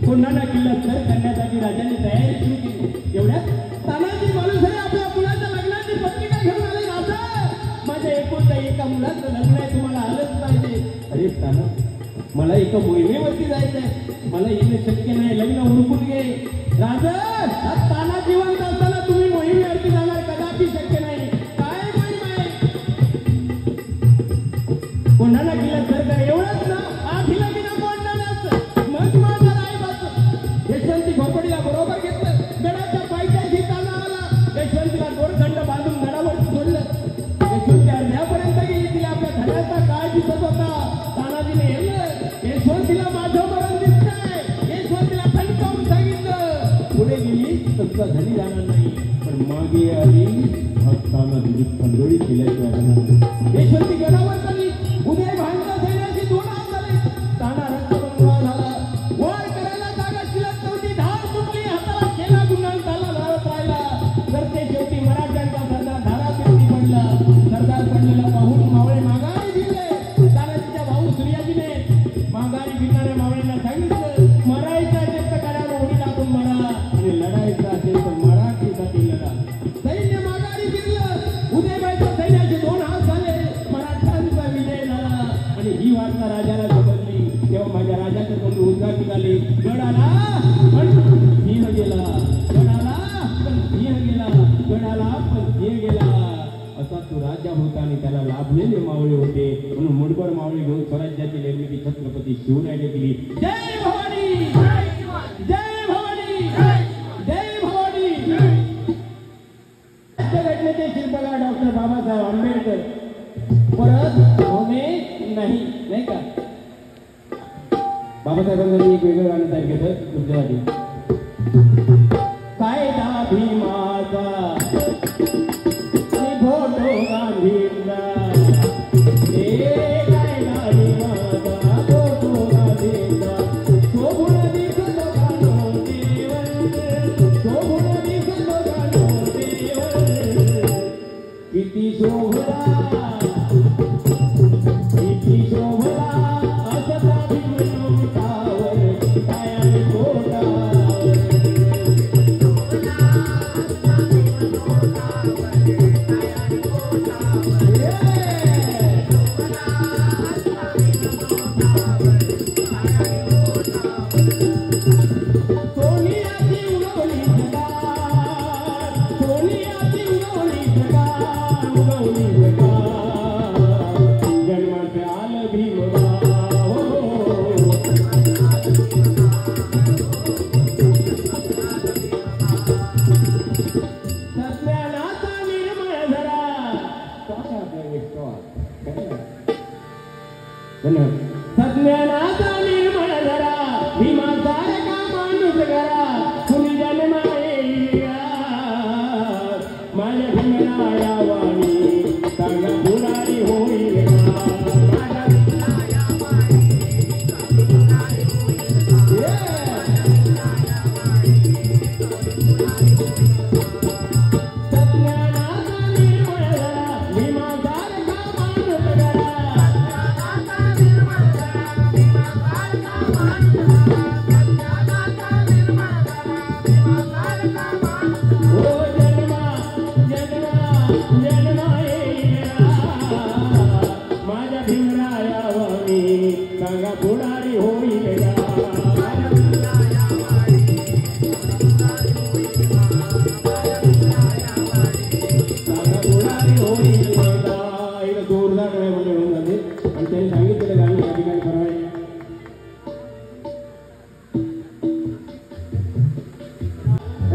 कोंढाणा किल्ला सर करण्यासाठी राजांनी तयारी सुरू केली। एवढ्यात तानाजी मालुसरे आपल्या मुलाच्या लग्नाची पत्रिका घेऊन आले। राजा, माझ्या एकुलत्या एका मुलाचं लग्न आहे, तुम्हाला आलंच पाहिजे। अरे ताना, मला एका मोहिमेवरती जायचंय, मला येणं शक्य नाही, लग्न उरकून घे। राजा, ताना जिवंत असताना तुम्ही मोहिमेवरती जाणार कदापि शक्य नाही। काय मोहीम आहे? कोंढाणा किल्ला सर कर, एवढंच ना? आठीला की नको आणणारच मग माझा यशवंती घोरपडीला बरोबर घेतलं, गडाच्या पायथ्याशी ताना आला। यशवंतीला दोरखंड बांधून गडावर सोडलं। यशवंती अर्ध्यापर्यंत गेली, तिला आपल्या धड्याचा काळ दिसत होता। तानाजीने हेरलं, यशवंतीला माझं मरण दिसतंय। यशवंतीला ठणकावून सांगितलं, पुढे गेली तर तुला धनी जाणार नाही, पण मागे आली ताना दिली खंडोळी केल्याशिवाय जाणार नाही। यशवंती गडावर चालली, उदय भांडला सैन्याशी दोन हात झाले। ताना रक्तबंधुरा झाला, वर करायला जागा शिल्लक नव्हती, धार सुटली, हाताला केला गुंडाळून चालला लढत राहिला। तर ते शेवटी मराठ्यांचा सरदार धारातीर्थी पडला। सरदार पडलेला पाहून मावळे माघारी फिरले। तानाजीच्या भाऊ सूर्याजीने माघारी फिरणाऱ्या मावळ्यांना सांगितलं, मरायचं असेल तर कड्यावर उडी टाकून मरा, आणि लढायचं असेल तर मराठीसाठी लढा। सैन्य माघारी फिरलं, उदयबाईच्या सैन्याचे दोन हात झाले, मराठ्यांचा विजय झाला। आणि ही वार्ता राजाला समजली, तेव्हा माझ्या राजाचे तोंड उद्गार निघाले, गडाला पण सिंह गेला, गडाला पण सिंह गेला, गडाला पण सिंह गेला। असा तो राजा होता आणि त्याला लाभलेले मावळे होते, म्हणून मुडबर मावळे घेऊन स्वराज्याची निर्मिती छत्रपती शिवरायाने केली। जय भवानी, जय भवानी, जय भवानी। घटनेचे शिल्पकार डॉक्टर बाबासाहेब आंबेडकर परत होणे नाही का? बाबासाहेबांनी एक वेगळं गाणं तयार केलं तुमच्यासाठी। कायदा भीमाचा फोटो गांधींचा, कायदा भीमाचा फोटो गांधींचा, शोभून दिसतो गाणो देवर, शोभून दिसतो गाणो देवर, किती शोभला किती शोभला असता भीमनोटावर, कायाने पोटावर, सज्ञानाचा निर्मळ धरा, भीमासारखा माणूस करा, कुणी जन्मायेया माझ्या भीमराया वाणी, सांगा पुरारी होईल का? माझ्या भीमराया वाणी, सांगा पुरारी होईल का? सज्ञानाचा निर्मळ धरा, भीमासारखा माणूस करा, माझ्या भीमराया वाणी, सांगा पुढारी होईल का? सांगा पुढारी होईल का? एक जोरदार डोळ्यामध्ये होऊन जाते आणि त्यांनी सांगितलेलं गाणं या ठिकाणी परवाय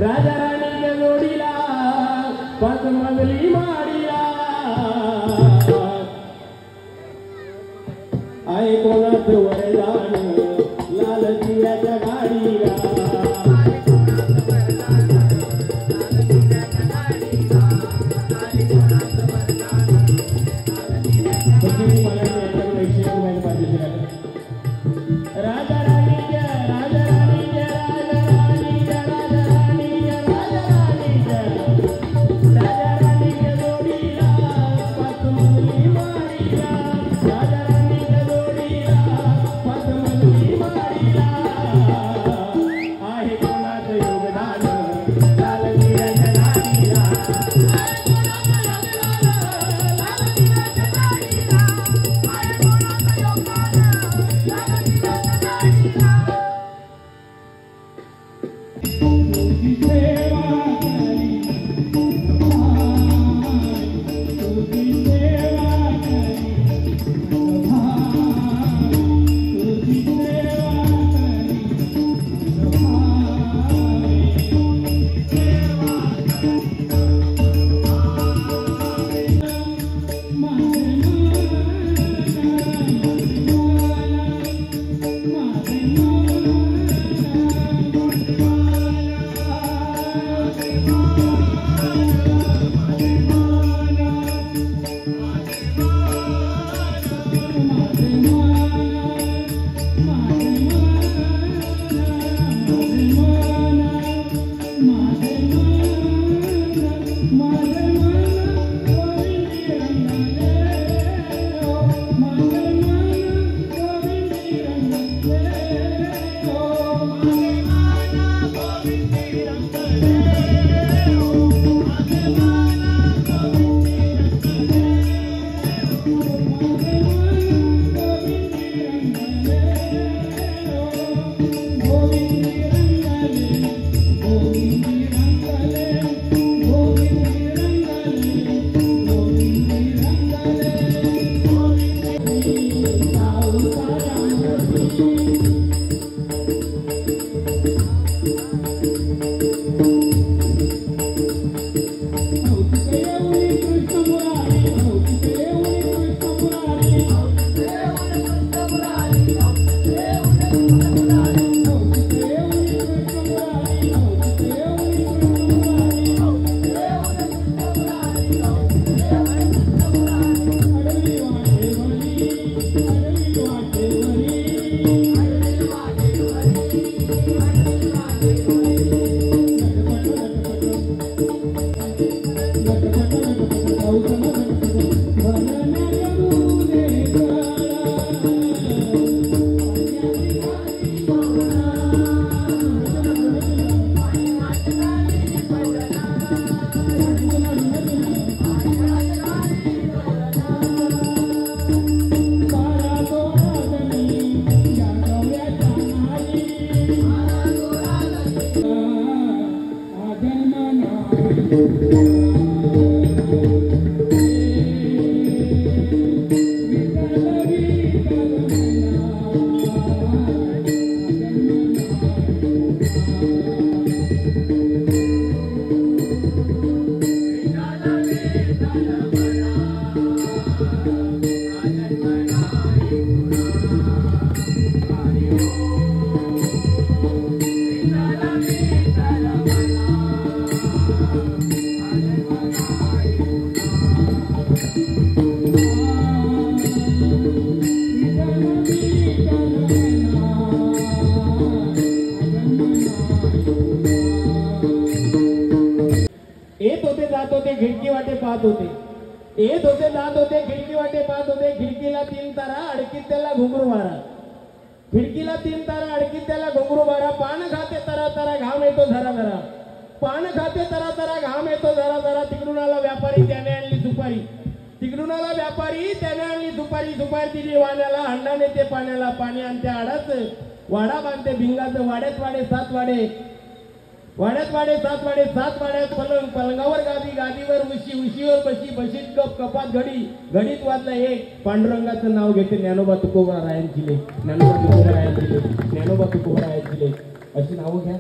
राजा राणीच्या जोडीला पाच मजली माडीला, आई कोणाचं वरदान लाल चिऱ्याच्या गाडीला, खिडकी वाटे पाहत होते, येत होते जात होते, खिडकी वाटे पाहत होते. खिडकीला 3 तारा, अडकीत त्याला घुंगरू मारा. खिडकीला 3 तारा, अडकीत त्याला घुंगरू मारा. पान खाते तरा तरा, घाम येतो झरा झरा. पान खाते तरा तरा, घाम येतो झरा झरा. तिकडून आला व्यापारी, त्याने आणली सुपारी. तिकडून आला व्यापारी, त्याने आणली सुपारी. सुपारी दिली वाण्याला, हंडा नेते पाण्याला. पाणी आणते आडाच, वाडा बांधते भिंगाचं. वाड्यात वाडे 7 वाडे, वाड्यात वाडे 7 वाडे. 7 वाड्यात पलंग, पलंगावर गादी, गादीवर उशी, उशीवर बशी, बशीत कप, कपात घडी, घडीत वाजला एक. पांडुरंगाचं नाव घेते ज्ञानोबा तुकोबा रायांची ले, ज्ञानोबा तुकोबा रायांची ले, ज्ञानोबा तुकोबा रायांची ले, अशी नावं घ्या.